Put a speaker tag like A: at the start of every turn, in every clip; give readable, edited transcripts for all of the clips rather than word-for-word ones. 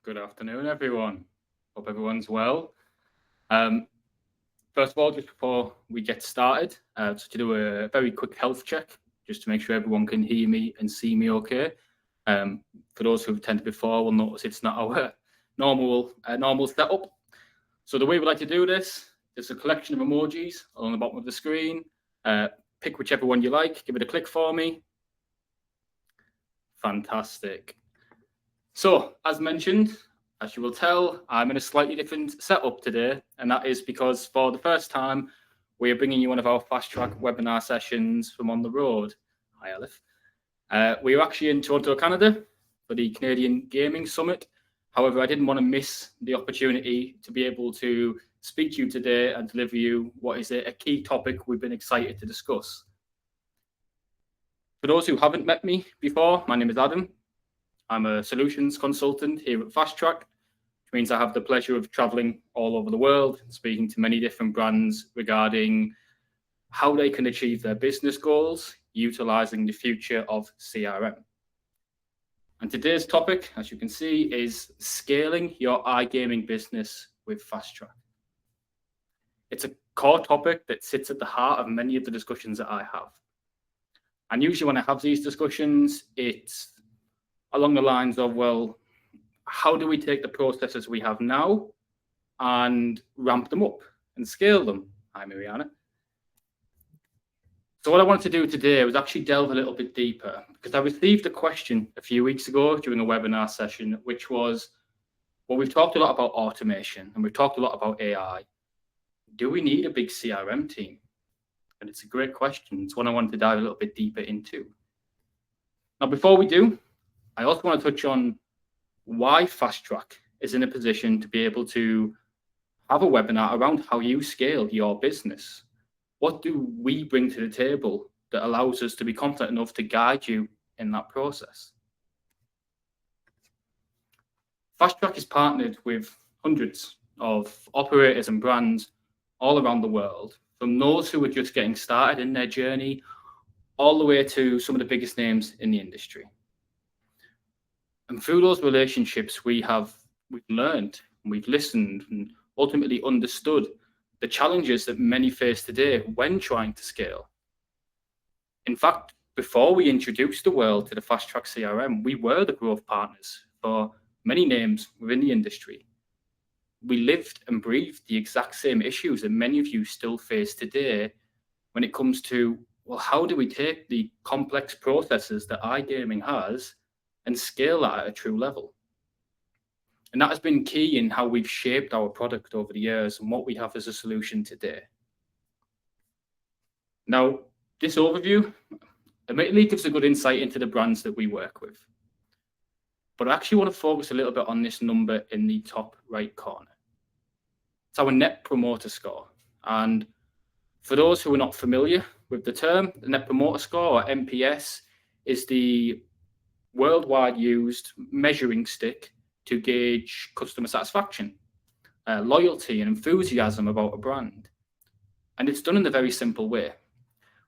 A: Good afternoon, everyone. Hope everyone's well. Um, First of all, just before we get started, to do a very quick health check, just to make sure everyone can hear me and see me okay. For those who've attended before, will notice it's not our normal setup. So the way we like to do this, there's a collection of emojis on the bottom of the screen. Pick whichever one you like, give it a click for me. Fantastic. So, as mentioned, as you will tell, I'm in a slightly different setup today, and that is because for the first time, we are bringing you one of our fast track webinar sessions from on the road. Hi, Aleph. We are actually in Toronto, Canada for the Canadian Gaming Summit. However, I didn't want to miss the opportunity to be able to speak to you today and deliver you what is a key topic we've been excited to discuss. For those who haven't met me before, my name is Adam. I'm a solutions consultant here at Fast Track, which means I have the pleasure of traveling all over the world, speaking to many different brands regarding how they can achieve their business goals, utilizing the future of CRM. And today's topic, as you can see, is scaling your iGaming business with Fast Track. It's a core topic that sits at the heart of many of the discussions that I have. And usually when I have these discussions, it's along the lines of, well, how do we take the processes we have now and ramp them up and scale them? Hi, Mariana. So what I wanted to do today was actually delve a little bit deeper, because I received a question a few weeks ago during a webinar session, which was, well, we've talked a lot about automation and we've talked a lot about AI. Do we need a big CRM team? And it's a great question. It's one I wanted to dive a little bit deeper into. Now, before we do, I also want to touch on why Fast Track is in a position to be able to have a webinar around how you scale your business. What do we bring to the table that allows us to be confident enough to guide you in that process? Fast Track is partnered with hundreds of operators and brands all around the world, from those who are just getting started in their journey, all the way to some of the biggest names in the industry. And through those relationships, we've learned, and we've listened, and ultimately understood the challenges that many face today when trying to scale. In fact, before we introduced the world to the Fast Track CRM, we were the growth partners for many names within the industry. We lived and breathed the exact same issues that many of you still face today when it comes to, well, how do we take the complex processes that iGaming has and scale that at a true level? And that has been key in how we've shaped our product over the years and what we have as a solution today. Now, this overview immediately gives a good insight into the brands that we work with. But I actually want to focus a little bit on this number in the top right corner. It's our Net Promoter Score. And for those who are not familiar with the term, the Net Promoter Score, or NPS, is the worldwide used measuring stick to gauge customer satisfaction, loyalty and enthusiasm about a brand. And it's done in a very simple way.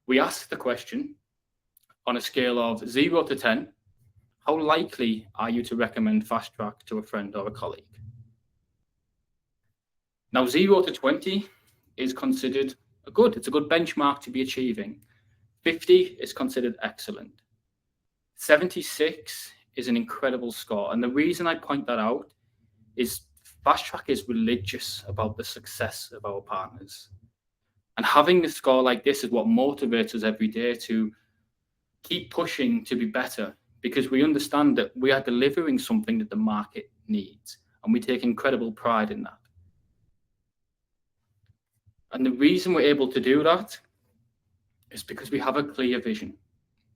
A: We ask the question on a scale of 0 to 10, how likely are you to recommend Fast Track to a friend or a colleague? Now, 0 to 20 is considered it's a good benchmark to be achieving. 50 is considered excellent. 76 is an incredible score. And the reason I point that out is Fast Track is religious about the success of our partners. And having a score like this is what motivates us every day to keep pushing to be better, because we understand that we are delivering something that the market needs. And we take incredible pride in that. And the reason we're able to do that is because we have a clear vision.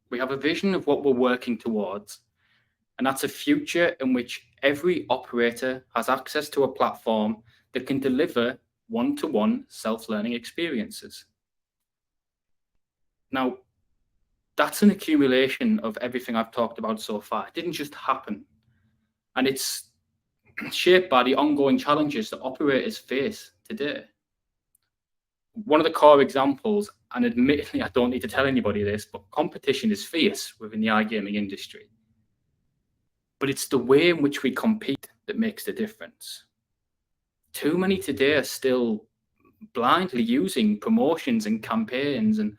A: We have a vision of what we're working towards, and that's a future in which every operator has access to a platform that can deliver one-to-one self-learning experiences. Now, that's an accumulation of everything I've talked about so far. It didn't just happen, and it's shaped by the ongoing challenges that operators face today. One of the core examples, and admittedly I don't need to tell anybody this, but competition is fierce within the iGaming industry. But it's the way in which we compete that makes the difference. Too many today are still blindly using promotions and campaigns and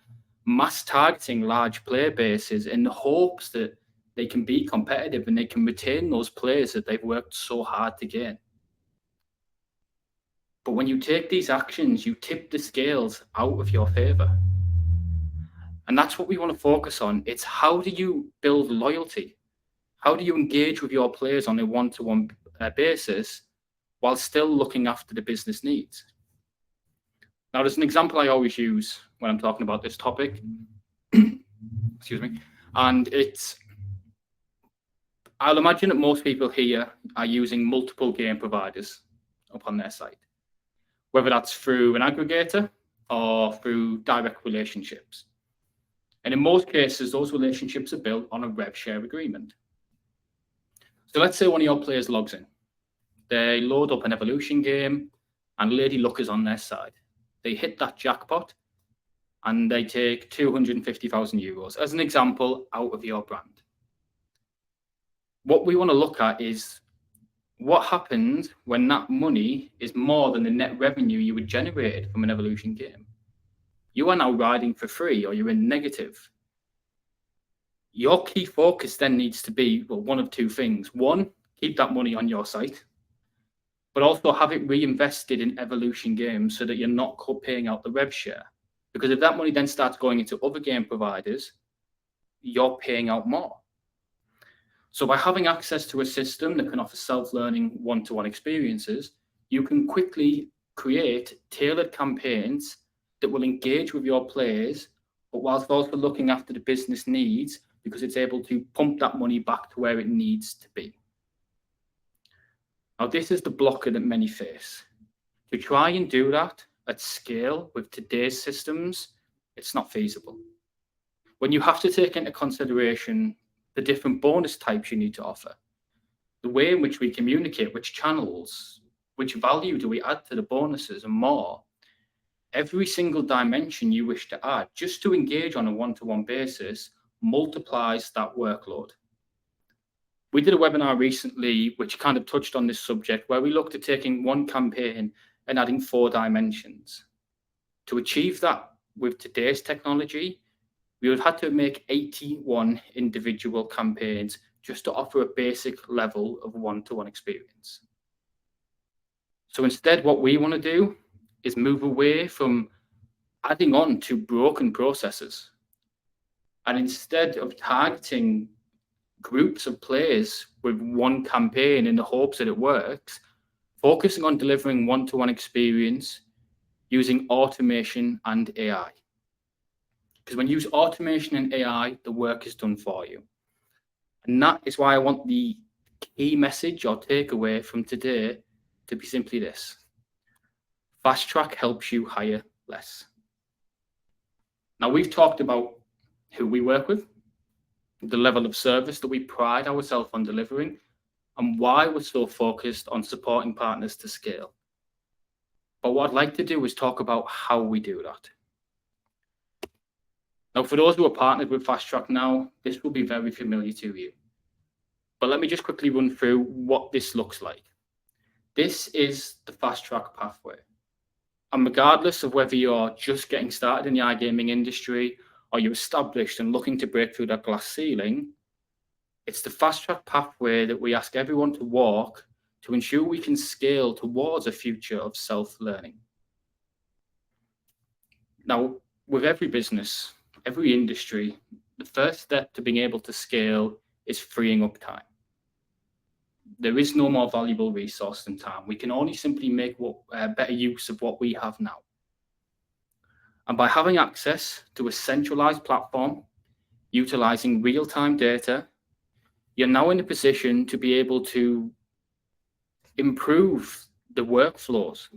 A: mass targeting large player bases in the hopes that they can be competitive and they can retain those players that they've worked so hard to gain. But when you take these actions, you tip the scales out of your favor. And that's what we want to focus on. It's how do you build loyalty? How do you engage with your players on a one-to-one basis while still looking after the business needs? Now, there's an example I always use when I'm talking about this topic. Excuse me. And I'll imagine that most people here are using multiple game providers up on their site, whether that's through an aggregator or through direct relationships. And in most cases, those relationships are built on a rev share agreement. So let's say one of your players logs in. They load up an Evolution game and Lady Luck is on their side. They hit that jackpot and they take 250,000 euros, as an example, out of your brand. What we want to look at is what happens when that money is more than the net revenue you would generated from an Evolution game. You are now riding for free or you're in negative. Your key focus then needs to be, well, one of two things. One, keep that money on your site, but also have it reinvested in Evolution games so that you're not paying out the rev share. Because if that money then starts going into other game providers, you're paying out more. So by having access to a system that can offer self-learning one-to-one experiences, you can quickly create tailored campaigns that will engage with your players, but whilst also looking after the business needs, because it's able to pump that money back to where it needs to be. Now, this is the blocker that many face. To try and do that at scale with today's systems, it's not feasible. When you have to take into consideration the different bonus types you need to offer, the way in which we communicate, which channels, which value do we add to the bonuses and more, every single dimension you wish to add just to engage on a one-to-one basis multiplies that workload. We did a webinar recently which kind of touched on this subject, where we looked at taking one campaign and adding 4 dimensions. To achieve that with today's technology, we would have had to make 81 individual campaigns just to offer a basic level of one-to-one experience. So instead, what we want to do is move away from adding on to broken processes. And instead of targeting groups of players with one campaign in the hopes that it works, focusing on delivering one-to-one experience using automation and AI. Because when you use automation and AI, the work is done for you. And that is why I want the key message or takeaway from today to be simply this. Fast Track helps you hire less. Now, we've talked about who we work with, the level of service that we pride ourselves on delivering, and why we're so focused on supporting partners to scale. But what I'd like to do is talk about how we do that. Now, for those who are partnered with Fast Track now, this will be very familiar to you. But let me just quickly run through what this looks like. This is the Fast Track pathway. And regardless of whether you're just getting started in the iGaming industry or you're established and looking to break through that glass ceiling, it's the Fast Track pathway that we ask everyone to walk to ensure we can scale towards a future of self-learning. Now, with every business, every industry, the first step to being able to scale is freeing up time. There is no more valuable resource than time. We can only simply make better use of what we have now. And by having access to a centralized platform, utilizing real-time data, you're now in a position to be able to improve the workflows,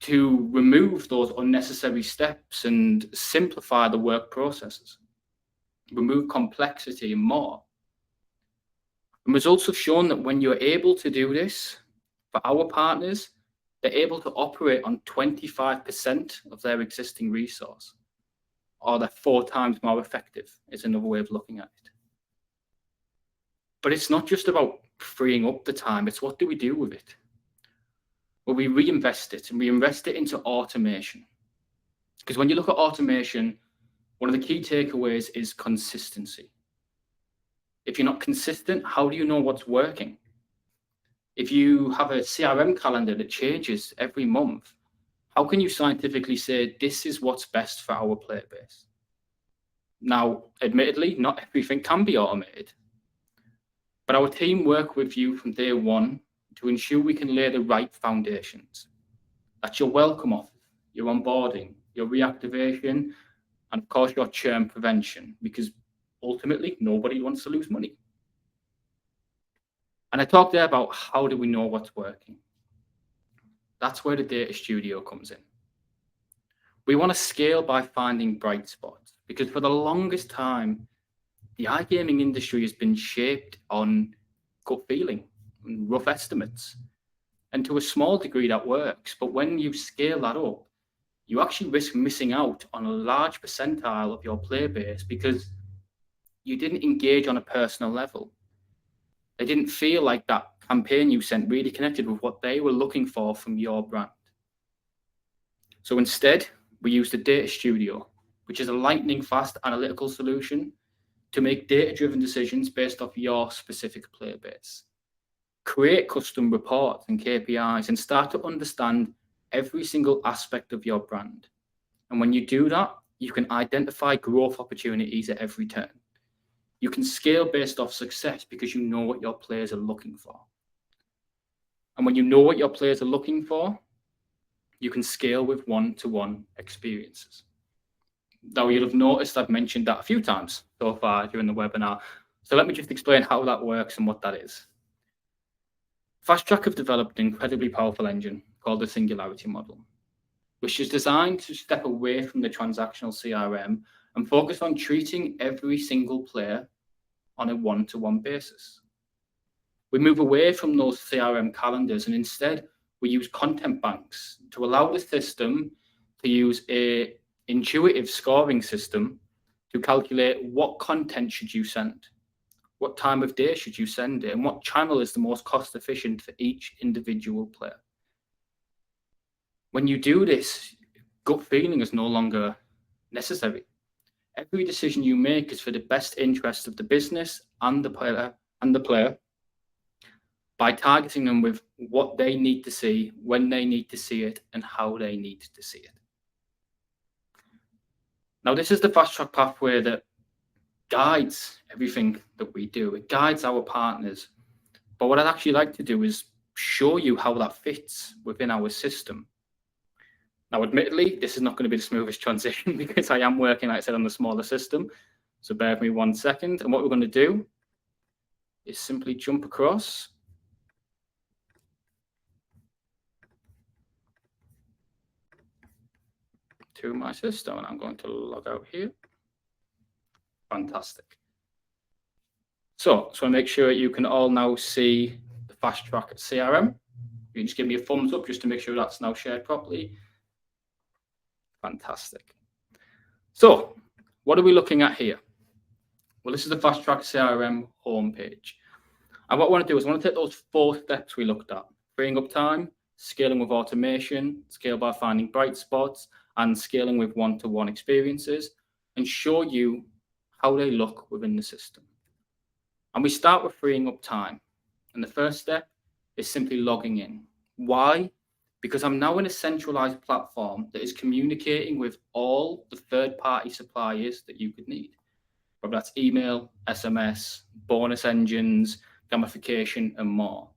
A: to remove those unnecessary steps and simplify the work processes, remove complexity and more. And results have shown that when you're able to do this, for our partners, they're able to operate on 25% of their existing resource, or they're 4 times more effective, is another way of looking at it. But it's not just about freeing up the time. It's what do we do with it? Well, we reinvest it, and we invest it into automation. Because when you look at automation, one of the key takeaways is consistency. If you're not consistent, how do you know what's working? If you have a CRM calendar that changes every month, how can you scientifically say this is what's best for our player base? Now, admittedly, not everything can be automated, but our team work with you from day one to ensure we can lay the right foundations. That's your welcome offer, your onboarding, your reactivation, and of course your churn prevention, because ultimately nobody wants to lose money. And I talked there about how do we know what's working. That's where the data studio comes in. We want to scale by finding bright spots, because for the longest time, the iGaming industry has been shaped on gut feeling and rough estimates. And to a small degree that works, but when you scale that up, you actually risk missing out on a large percentile of your player base because you didn't engage on a personal level. They didn't feel like that campaign you sent really connected with what they were looking for from your brand. So instead, we used the data studio, which is a lightning fast analytical solution to make data-driven decisions based off your specific player base. Create custom reports and KPIs and start to understand every single aspect of your brand. And when you do that, you can identify growth opportunities at every turn. You can scale based off success because you know what your players are looking for. And when you know what your players are looking for, you can scale with one-to-one experiences. Now, you'll have noticed I've mentioned that a few times so far during the webinar. So let me just explain how that works and what that is. Fast Track have developed an incredibly powerful engine called the Singularity Model, which is designed to step away from the transactional CRM and focus on treating every single player on a one-to-one basis. We move away from those CRM calendars and instead we use content banks to allow the system to use an intuitive scoring system to calculate what content should you send, what time of day should you send it, and what channel is the most cost efficient for each individual player. When you do this, gut feeling is no longer necessary. Every decision you make is for the best interest of the business and the player by targeting them with what they need to see, when they need to see it, and how they need to see it. Now, this is the fast track pathway that guides everything that we do. It guides our partners. But what I'd actually like to do is show you how that fits within our system. Now, admittedly, this is not going to be the smoothest transition because I am working, like I said, on the smaller system. So bear with me 1 second. And what we're going to do is simply jump across to my system. And I'm going to log out here. Fantastic. So I make sure you can all now see the Fast Track CRM. You can just give me a thumbs up just to make sure that's now shared properly. Fantastic. So what are we looking at here? Well, this is the Fast Track CRM homepage. And what I want to do is I want to take those 4 steps we looked at: freeing up time, scaling with automation, scale by finding bright spots, and scaling with one-to-one experiences, and show you how they look within the system. And we start with freeing up time. And the first step is simply logging in. Why? Because I'm now in a centralized platform that is communicating with all the third-party suppliers that you could need, whether that's email, SMS, bonus engines, gamification, and more.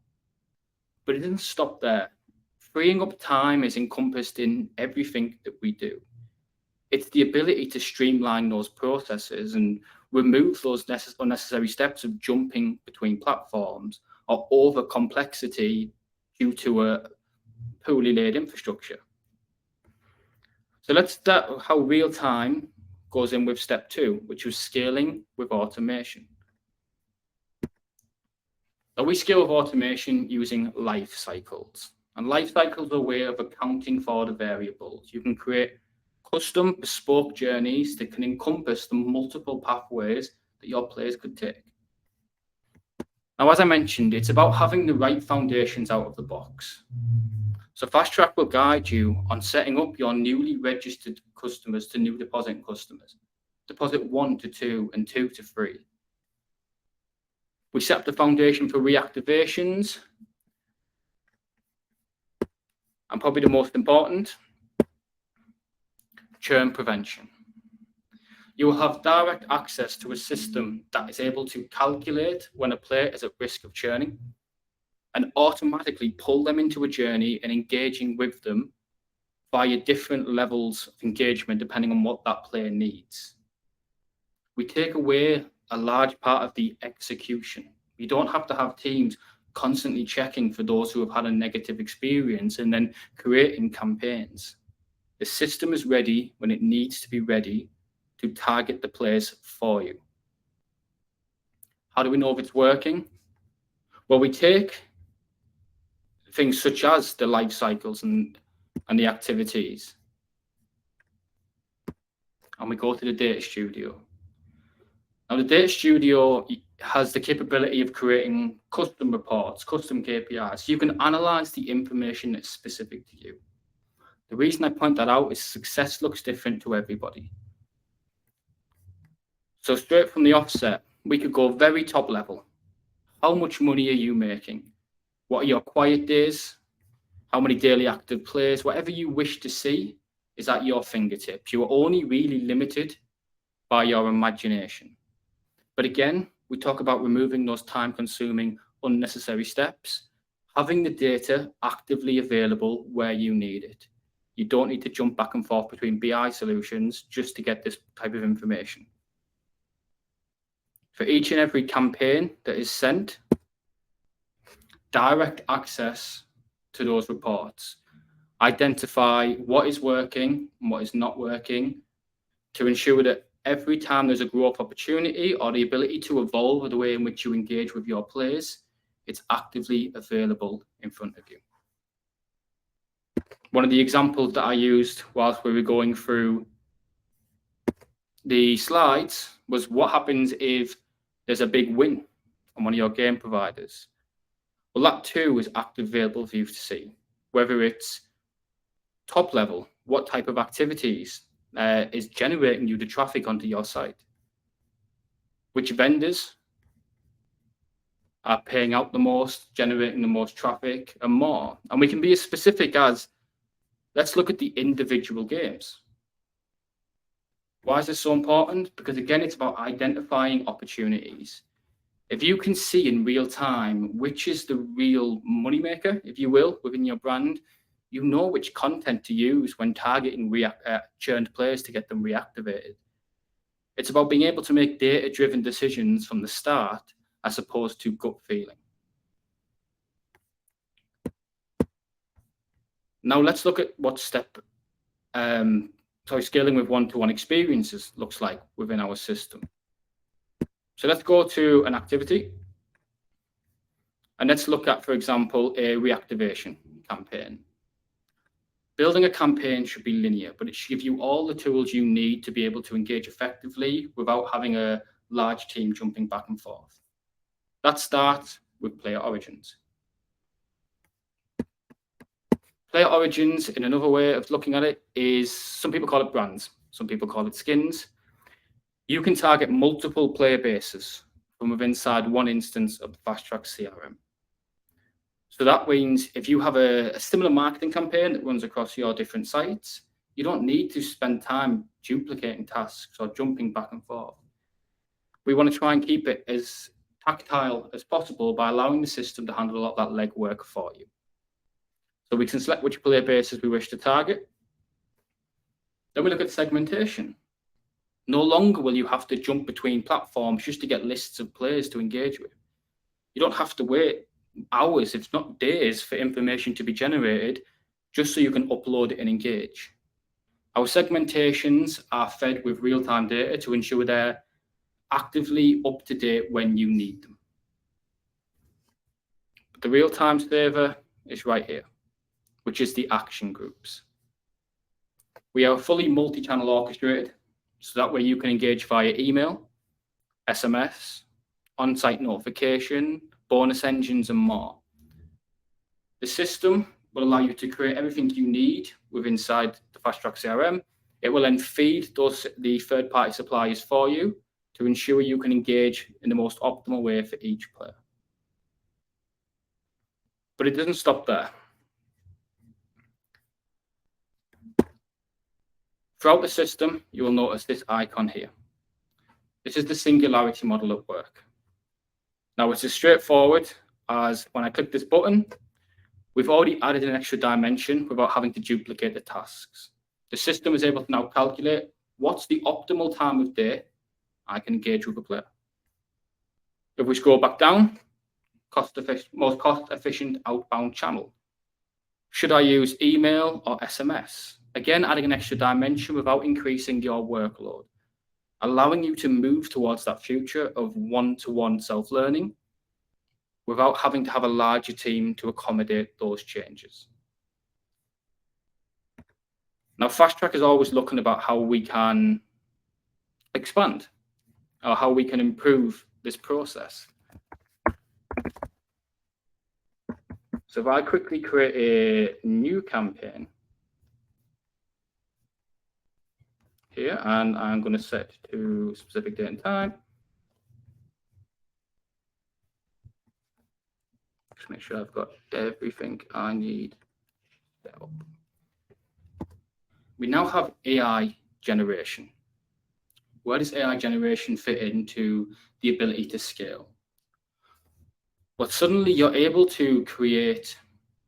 A: But it doesn't stop there. Freeing up time is encompassed in everything that we do. It's the ability to streamline those processes and remove those unnecessary steps of jumping between platforms or over complexity due to a poorly laid infrastructure. So let's start how real time goes in with step 2, which was scaling with automation. Now we scale with automation using life cycles. And life cycles are a way of accounting for the variables. You can create custom bespoke journeys that can encompass the multiple pathways that your players could take. Now, as I mentioned, it's about having the right foundations out of the box. So Fast Track will guide you on setting up your newly registered customers to new depositing customers. Deposit 1 to 2 and 2 to 3. We set up the foundation for reactivations. And probably the most important, churn prevention. You will have direct access to a system that is able to calculate when a player is at risk of churning and automatically pull them into a journey and engaging with them via different levels of engagement depending on what that player needs. We take away a large part of the execution. You don't have to have teams constantly checking for those who have had a negative experience and then creating campaigns. The system is ready when it needs to be ready to target the players for you. How do we know if it's working? Well, we take things such as the life cycles and the activities, and we go to the data studio. Now, the data studio has the capability of creating custom reports, custom KPIs. So you can analyze the information that's specific to you. The reason I point that out is success looks different to everybody. So straight from the offset, we could go very top level. How much money are you making? What are your quiet days? How many daily active players? Whatever you wish to see is at your fingertips. You are only really limited by your imagination. But again, we talk about removing those time-consuming, unnecessary steps, having the data actively available where you need it. You don't need to jump back and forth between BI solutions just to get this type of information. For each and every campaign that is sent, direct access to those reports. Identify what is working and what is not working to ensure that every time there's a growth opportunity or the ability to evolve the way in which you engage with your players, it's actively available in front of you. One of the examples that I used whilst we were going through the slides was what happens if there's a big win on one of your game providers. Well, that too is actively available for you to see, whether it's top level, what type of activities is generating you the traffic onto your site, which vendors are paying out the most, generating the most traffic and more. And we can be as specific as, let's look at the individual games. Why is this so important? Because again, it's about identifying opportunities. If you can see in real time which is the real moneymaker, if you will, within your brand, you know which content to use when targeting churned players to get them reactivated. It's about being able to make data-driven decisions from the start as opposed to gut feeling. Now let's look at what scaling with one-to-one experiences looks like within our system. So let's go to an activity and let's look at, for example, a reactivation campaign. Building a campaign should be linear, but it should give you all the tools you need to be able to engage effectively without having a large team jumping back and forth. That starts with player origins. Player origins, in another way of looking at it, is some people call it brands, some people call it skins. You can target multiple player bases from within inside one instance of the Fast Track CRM. So that means if you have a similar marketing campaign that runs across your different sites, you don't need to spend time duplicating tasks or jumping back and forth. We want to try and keep it as tactile as possible by allowing the system to handle a lot of that legwork for you. So we can select which player bases we wish to target. Then we look at segmentation. No longer will you have to jump between platforms just to get lists of players to engage with. You don't have to wait hours, if not days, for information to be generated just so you can upload it and engage. Our segmentations are fed with real-time data to ensure they're actively up to date when you need them. But the real-time saver is right here, which is the action groups. We are fully multi-channel orchestrated, so that way you can engage via email, SMS, on-site notification, bonus engines, and more. The system will allow you to create everything you need inside the Fast Track CRM. It will then feed the third-party suppliers for you to ensure you can engage in the most optimal way for each player. But it doesn't stop there. Throughout the system, you will notice this icon here. This is the singularity model at work. Now, it's as straightforward as when I click this button, we've already added an extra dimension without having to duplicate the tasks. The system is able to now calculate what's the optimal time of day I can engage with a player. If we scroll back down, most cost-efficient outbound channel. Should I use email or SMS? Again, adding an extra dimension without increasing your workload, allowing you to move towards that future of one-to-one self-learning without having to have a larger team to accommodate those changes. Now, Fast Track is always looking about how we can expand or how we can improve this process. So if I quickly create a new campaign here, and I'm going to set to specific date and time. Just make sure I've got everything I need set up. We now have AI generation. Where does AI generation fit into the ability to scale? But suddenly you're able to create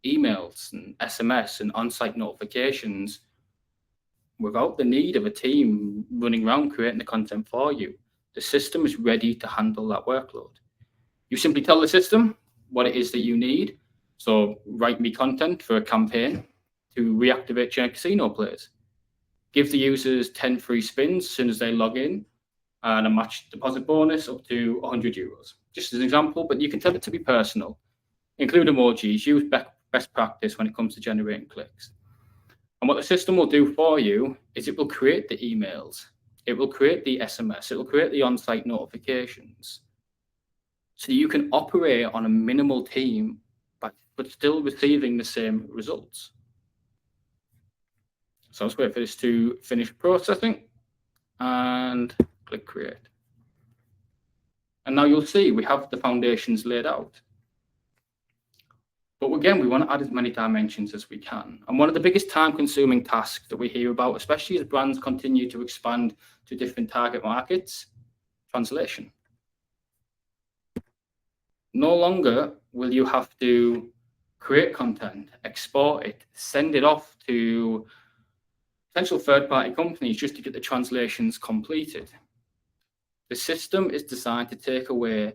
A: emails and SMS and on-site notifications without the need of a team running around creating the content for you. The system is ready to handle that workload. You simply tell the system what it is that you need. So write me content for a campaign to reactivate China casino players. Give the users 10 free spins as soon as they log in and a match deposit bonus up to 100 euros. Just as an example, but you can tell it to be personal. Include emojis, use best practice when it comes to generating clicks. And what the system will do for you is it will create the emails, it will create the SMS, it will create the on-site notifications. So you can operate on a minimal team, but still receiving the same results. So let's wait for this to finish processing and click create. And now you'll see we have the foundations laid out. But again, we want to add as many dimensions as we can. And one of the biggest time-consuming tasks that we hear about, especially as brands continue to expand to different target markets, translation. No longer will you have to create content, export it, send it off to potential third-party companies just to get the translations completed. The system is designed to take away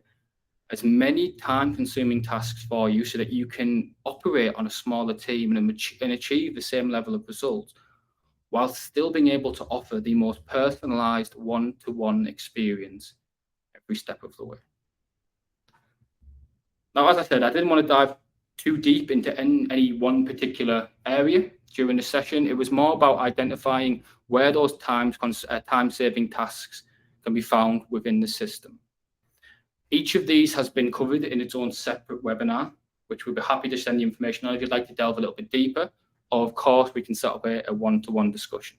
A: as many time-consuming tasks for you so that you can operate on a smaller team and achieve the same level of results while still being able to offer the most personalized one-to-one experience every step of the way. Now, as I said, I didn't want to dive too deep into any one particular area during the session. It was more about identifying where those time-saving tasks can be found within the system. Each of these has been covered in its own separate webinar, which we'll be happy to send the information on if you'd like to delve a little bit deeper. Or of course, we can set up a one-to-one discussion.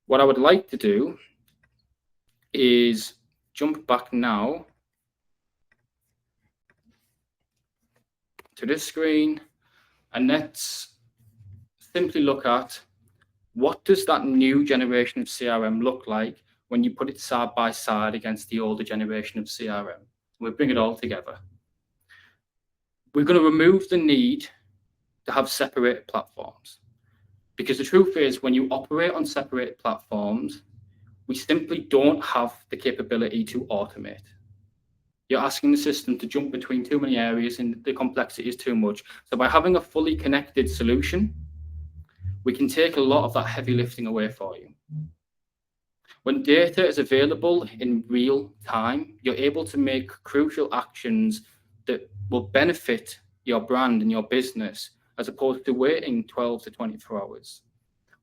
A: What I would like to do is jump back now to this screen, and let's simply look at what does that new generation of CRM look like when you put it side by side against the older generation of CRM. We'll bring it all together. We're going to remove the need to have separated platforms, because the truth is when you operate on separated platforms, we simply don't have the capability to automate. You're asking the system to jump between too many areas and the complexity is too much. So by having a fully connected solution, we can take a lot of that heavy lifting away for you. When data is available in real time, you're able to make crucial actions that will benefit your brand and your business, as opposed to waiting 12 to 24 hours.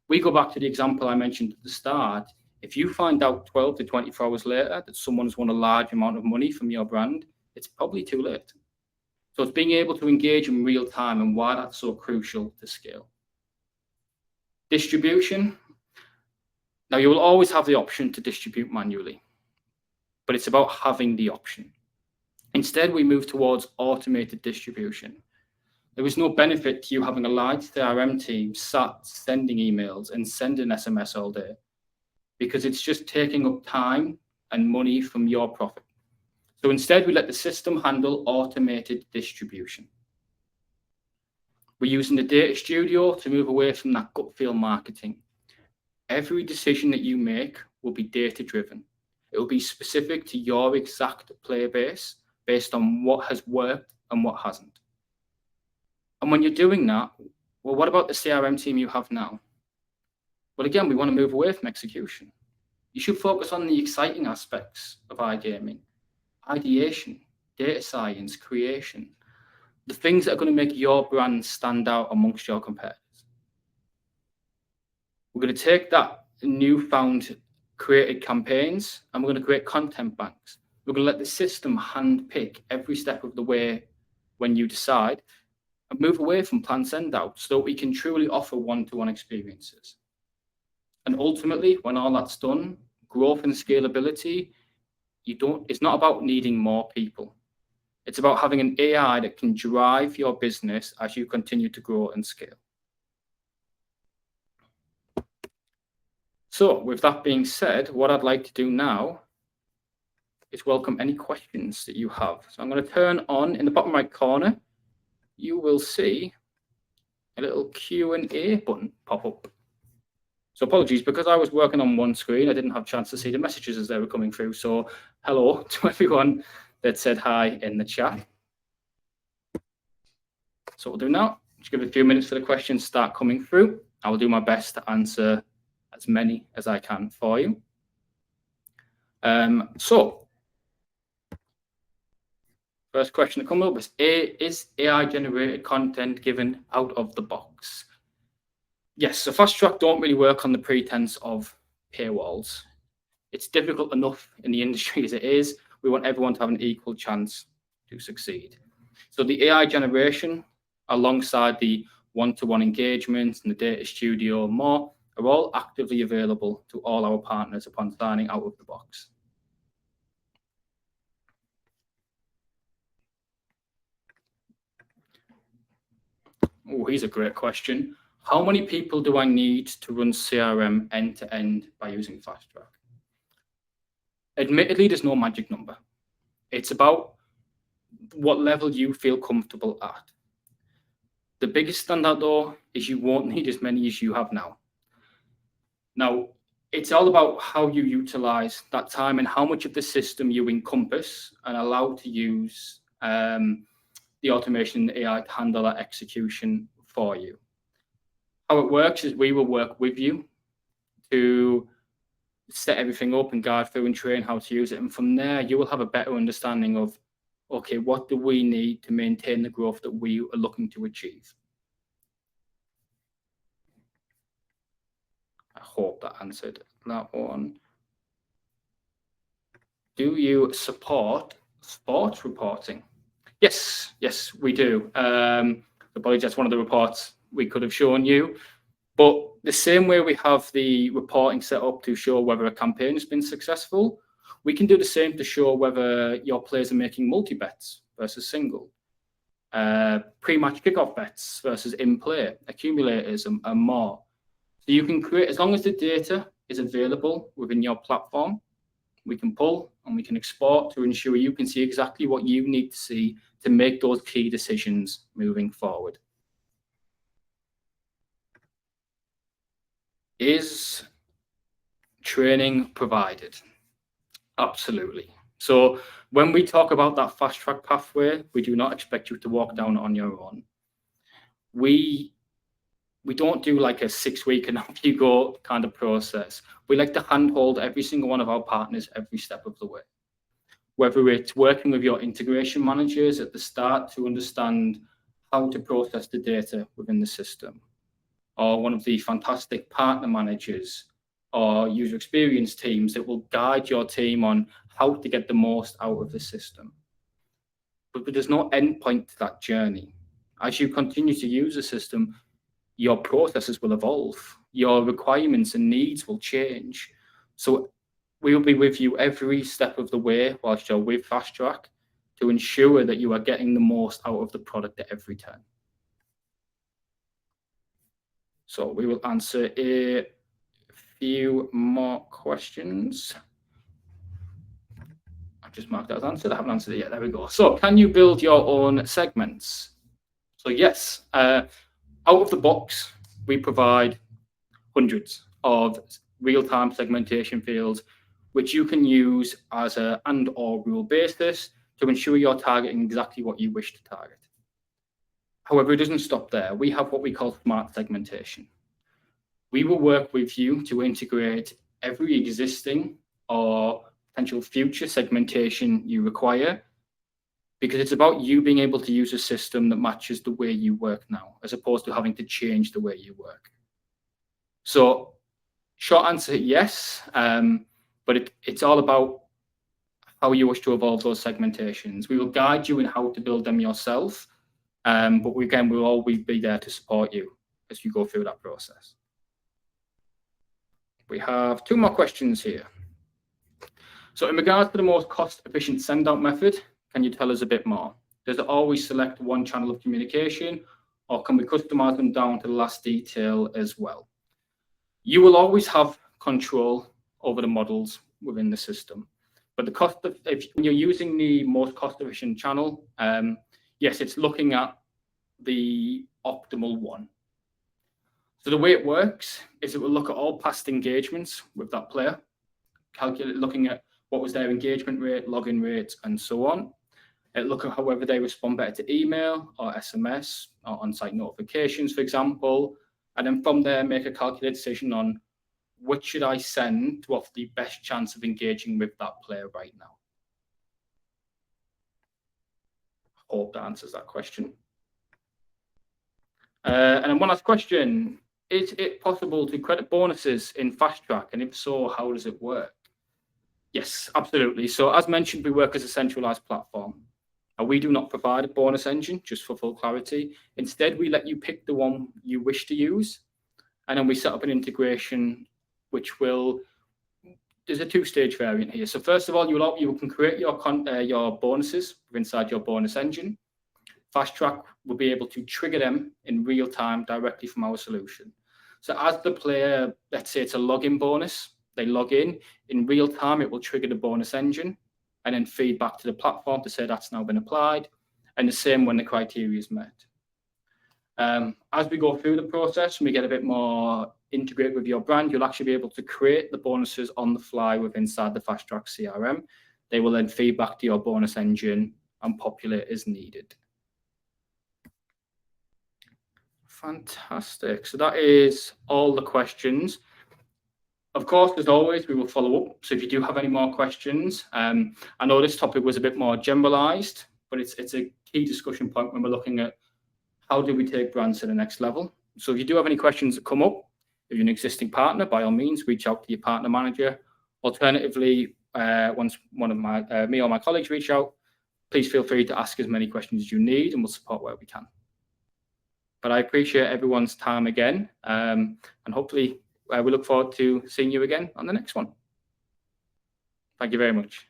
A: We go back to the example I mentioned at the start. If you find out 12 to 24 hours later that someone's won a large amount of money from your brand, it's probably too late. So it's being able to engage in real time and why that's so crucial to scale. Distribution. Now, you will always have the option to distribute manually, but it's about having the option. Instead, we move towards automated distribution. There is no benefit to you having a large CRM team sat sending emails and sending SMS all day, because it's just taking up time and money from your profit. So instead, we let the system handle automated distribution. We're using the data studio to move away from that gut feel marketing. Every decision that you make will be data driven. It will be specific to your exact player base based on what has worked and what hasn't. And when you're doing that, well, what about the CRM team you have now? Well, again, we want to move away from execution. You should focus on the exciting aspects of iGaming: ideation, data science, creation, the things that are going to make your brand stand out amongst your competitors. We're going to take that newfound created campaigns and we're going to create content banks. We're going to let the system hand pick every step of the way when you decide, and move away from plan send out so that we can truly offer one-to-one experiences. And ultimately, when all that's done, growth and scalability, it's not about needing more people. It's about having an AI that can drive your business as you continue to grow and scale. So with that being said, what I'd like to do now is welcome any questions that you have. So I'm going to turn on, in the bottom right corner, you will see a little Q&A button pop up. So apologies, because I was working on one screen, I didn't have a chance to see the messages as they were coming through. So hello to everyone that said hi in the chat. So we'll do now, just give it a few minutes for the questions to start coming through. I will do my best to answer as many as I can for you. So first question that comes up is AI generated content given out of the box? Yes, so Fast Track don't really work on the pretense of paywalls. It's difficult enough in the industry as it is. We want everyone to have an equal chance to succeed. So the AI generation, alongside the one-to-one engagements and the data studio and more, are all actively available to all our partners upon signing out of the box. Oh, here's a great question. How many people do I need to run CRM end-to-end by using Fast Track? Admittedly, there's no magic number. It's about what level you feel comfortable at. The biggest standout, though, is you won't need as many as you have now. Now, it's all about how you utilize that time and how much of the system you encompass and allow to use the automation and the AI to handle that execution for you. How it works is we will work with you to set everything up and guide through and train how to use it. And from there, you will have a better understanding of, okay, what do we need to maintain the growth that we are looking to achieve? I hope that answered that one. Do you support sports reporting? Yes, we do. Apologies, that's one of the reports we could have shown you. But the same way we have the reporting set up to show whether a campaign has been successful, we can do the same to show whether your players are making multi-bets versus single, pre-match kickoff bets versus in-play, accumulators, and more. So you can create, as long as the data is available within your platform, we can pull and we can export to ensure you can see exactly what you need to see to make those key decisions moving forward. Is training provided? Absolutely. So when we talk about that fast track pathway, we do not expect you to walk down on your own. We don't do like a 6-week and off you go kind of process. We like to handhold every single one of our partners every step of the way. Whether it's working with your integration managers at the start to understand how to process the data within the system, or one of the fantastic partner managers or user experience teams that will guide your team on how to get the most out of the system. but there's no end point to that journey. As you continue to use the system, your processes will evolve, your requirements and needs will change. So we will be with you every step of the way whilst you're with Fast Track to ensure that you are getting the most out of the product at every turn. So we will answer a few more questions. I've just marked that as answered. I haven't answered it yet. There we go. So can you build your own segments? So yes, out of the box, we provide hundreds of real-time segmentation fields, which you can use as a and/or rule basis to ensure you're targeting exactly what you wish to target. However, it doesn't stop there. We have what we call smart segmentation. We will work with you to integrate every existing or potential future segmentation you require, because it's about you being able to use a system that matches the way you work now, as opposed to having to change the way you work. So short answer, yes, but it's all about how you wish to evolve those segmentations. We will guide you in how to build them yourself, but we'll always be there to support you as you go through that process. We have 2 more questions here. So in regards to the most cost-efficient send-out method, can you tell us a bit more? Does it always select one channel of communication, or can we customize them down to the last detail as well? You will always have control over the models within the system, but the cost of, if you're using the most cost-efficient channel, yes, it's looking at the optimal one. So the way it works is it will look at all past engagements with that player, looking at what was their engagement rate, login rates, and so on. It'll look at however they respond better to email or SMS or on-site notifications, for example, and then from there make a calculated decision on which should I send to offer the best chance of engaging with that player right now. Hope that answers that question. And then one last question. Is it possible to credit bonuses in Fast Track? And if so, how does it work? Yes, absolutely. So as mentioned, we work as a centralized platform. We do not provide a bonus engine, just for full clarity. Instead, we let you pick the one you wish to use. And then we set up an integration, which will, there's a 2-stage variant here. So first of all, you can create your bonuses inside your bonus engine. Fast Track will be able to trigger them in real time directly from our solution. So as the player, let's say it's a login bonus, they log in real time, it will trigger the bonus engine and then feed back to the platform to say that's now been applied, and the same when the criteria is met. As we go through the process and we get a bit more integrated with your brand, you'll actually be able to create the bonuses on the fly within inside the Fast Track CRM. They will then feed back to your bonus engine and populate as needed. Fantastic. So that is all the questions. Of course, as always, we will follow up. So if you do have any more questions, I know this topic was a bit more generalized, but it's a key discussion point when we're looking at how do we take brands to the next level. So if you do have any questions that come up, if you're an existing partner, by all means, reach out to your partner manager. Alternatively, once one of me or my colleagues reach out, please feel free to ask as many questions as you need, and we'll support where we can. But I appreciate everyone's time again, and hopefully we look forward to seeing you again on the next one. Thank you very much.